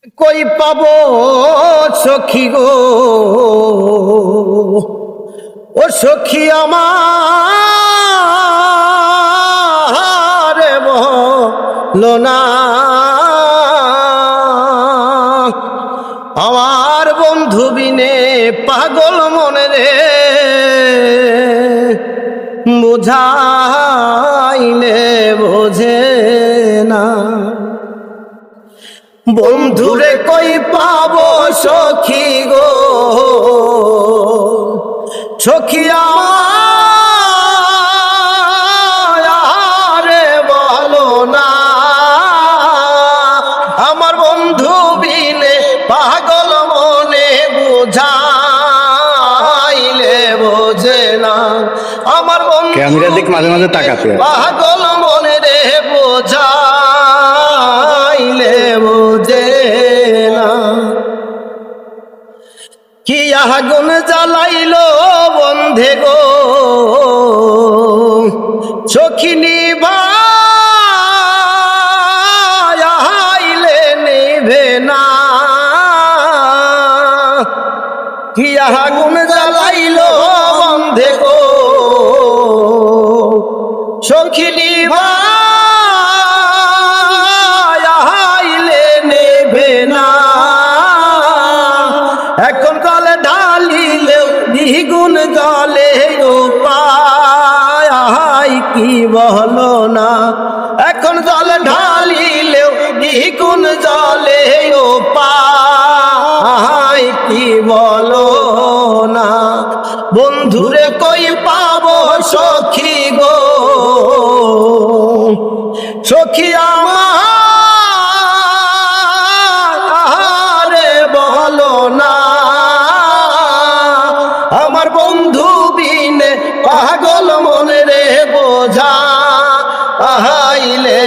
কই পাবো সখী গো, ও সখী আমার বলো না। আমার বন্ধু বিনে পাগল মনে রে, বুঝাইলে বোঝে না। বন্ধুরে কই পাবো সখী গো, সখী আমারে বলো না। আমার বন্ধু বিনে পাগল মনে, বুঝাইলে বোঝে না। আমার বন্ধু মাঝে মাঝে তাকাতে পাগল মনে রে, বোঝাইলে বোঝে না। কি আগুন জ্বালাইলো বন্ধে গো, সখী নিভাইলে নিভে না। কি আগুন জ্বালাইলো বন্ধে গো, সখী নিভাইলে নেভে না। এখন জলে ঢালিলেও দ্বিগুণ জলে পায়, কি বলো না। এখন জলে ঢালিলেও দ্বিগুণ জলে পায়, কি বলো না। বন্ধুরে কই পাবো সখী গো, সখী আমারে বলো না। আমার বন্ধু বিনে পাগল মনে রে, বোঝা আহাইলে